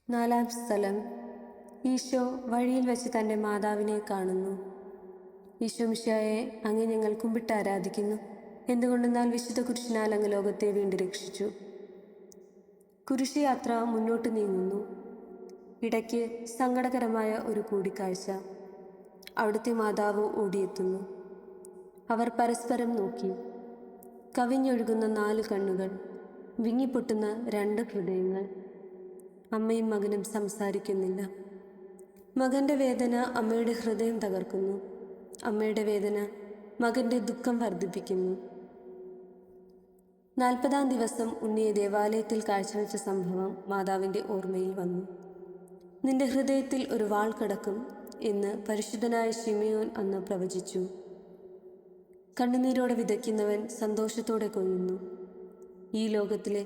നാലാം സ്ഥലം. ഈശോ വഴിയിൽ വെച്ച് തൻ്റെ മാതാവിനെ കാണുന്നു. ഈശോ മിശിഹായെ, അങ്ങേ ഞങ്ങൾ കുമ്പിട്ട് ആരാധിക്കുന്നു. എന്തുകൊണ്ടെന്നാൽ വിശുദ്ധ കുരിശിനാൽ അങ്ങ് ലോകത്തെ വീണ്ടും രക്ഷിച്ചു. കുരിശ് യാത്ര മുന്നോട്ട് നീങ്ങുന്നു. ഇടയ്ക്ക് സങ്കടകരമായ ഒരു കൂടിക്കാഴ്ച. അവിടുത്തെ മാതാവ് ഓടിയെത്തുന്നു. അവർ പരസ്പരം നോക്കി. കവിഞ്ഞൊഴുകുന്ന 4 കണ്ണുകൾ, വിങ്ങിപ്പൊട്ടുന്ന 2 ഹൃദയങ്ങൾ. അമ്മയും മകനും സംസാരിക്കുന്നില്ല. മകൻ്റെ വേദന അമ്മയുടെ ഹൃദയം തകർക്കുന്നു. അമ്മയുടെ വേദന മകൻ്റെ ദുഃഖം വർദ്ധിപ്പിക്കുന്നു. 40-ാം ദിവസം ഉണ്ണിയെ ദേവാലയത്തിൽ കാഴ്ചവെച്ച സംഭവം മാതാവിൻ്റെ ഓർമ്മയിൽ വന്നു. നിന്റെ ഹൃദയത്തിൽ ഒരു വാൾ കിടക്കും എന്ന് പരിശുദ്ധനായ ശിമിയോൻ അന്ന് പ്രവചിച്ചു. കണ്ണുനീരോടെ വിതയ്ക്കുന്നവൻ സന്തോഷത്തോടെ കൊയ്യുന്നു. ഈ ലോകത്തിലെ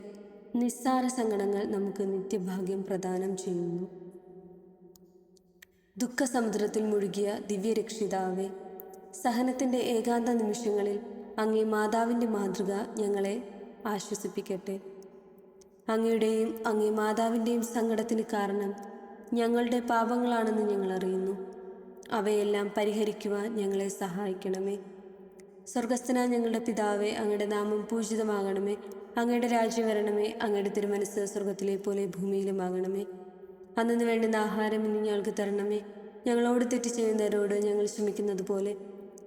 നിസ്സാര സങ്കടങ്ങൾ നമുക്ക് നിത്യഭാഗ്യം പ്രദാനം ചെയ്യുന്നു. ദുഃഖസമുദ്രത്തിൽ മുഴുകിയ ദിവ്യരക്ഷിതാവേ, സഹനത്തിൻ്റെ ഏകാന്ത നിമിഷങ്ങളിൽ അങ്ങേ മാതാവിൻ്റെ മാതൃക ഞങ്ങളെ ആശ്വസിപ്പിക്കട്ടെ. അങ്ങയുടെയും അങ്ങേ മാതാവിൻ്റെയും സങ്കടത്തിന് കാരണം ഞങ്ങളുടെ പാപങ്ങളാണെന്ന് ഞങ്ങൾ അറിയുന്നു. അവയെല്ലാം പരിഹരിക്കുവാൻ ഞങ്ങളെ സഹായിക്കണമേ. സ്വർഗസ്ഥനായ ഞങ്ങളുടെ പിതാവേ, അങ്ങയുടെ നാമം പൂജിതമാകണമേ. അങ്ങയുടെ രാജ്യം വരണമേ. അങ്ങയുടെ തിരുമനസ്സ് സ്വർഗത്തിലെ പോലെ ഭൂമിയിലുമാകണമേ. അന്നു വേണ്ടുന്ന ആഹാരം ഇനി ഞങ്ങൾക്ക് തരണമേ. ഞങ്ങളോട് തെറ്റ് ചെയ്യുന്നവരോട് ഞങ്ങൾ ക്ഷമിക്കുന്നത് പോലെ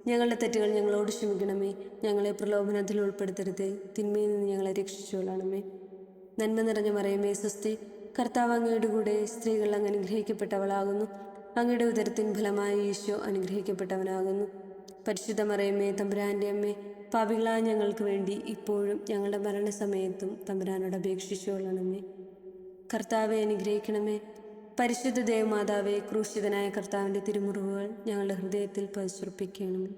ഞങ്ങളുടെ തെറ്റുകൾ ഞങ്ങളോട് ക്ഷമിക്കണമേ. ഞങ്ങളെ പ്രലോഭനത്തിൽ ഉൾപ്പെടുത്തരുതേ, തിന്മയിൽ നിന്ന് ഞങ്ങളെ രക്ഷിച്ചുകൊള്ളണമേ. നന്മ നിറഞ്ഞ മറിയമേ, സ്വസ്തി, കർത്താവ് അങ്ങയുടെ കൂടെ, സ്ത്രീകൾ അങ്ങ് അനുഗ്രഹിക്കപ്പെട്ടവളാകുന്നു. അങ്ങയുടെ ഉദരത്തിൻ ഫലമായി ഈശോ അനുഗ്രഹിക്കപ്പെട്ടവനാകുന്നു. പരിശുദ്ധ മറിയമേ, തമ്പുരാൻ്റെ അമ്മേ, പാപികളായ ഞങ്ങൾക്ക് വേണ്ടി ഇപ്പോഴും ഞങ്ങളുടെ മരണസമയത്തും തമ്പുരാനോട് അപേക്ഷിച്ചുകൊള്ളണമേ. കർത്താവെ അനുഗ്രഹിക്കണമേ. പരിശുദ്ധ ദേവമാതാവേ, ക്രൂശിതനായ കർത്താവിൻ്റെ തിരുമുറിവുകൾ ഞങ്ങളുടെ ഹൃദയത്തിൽ പതിച്ചുറപ്പിക്കണമേ.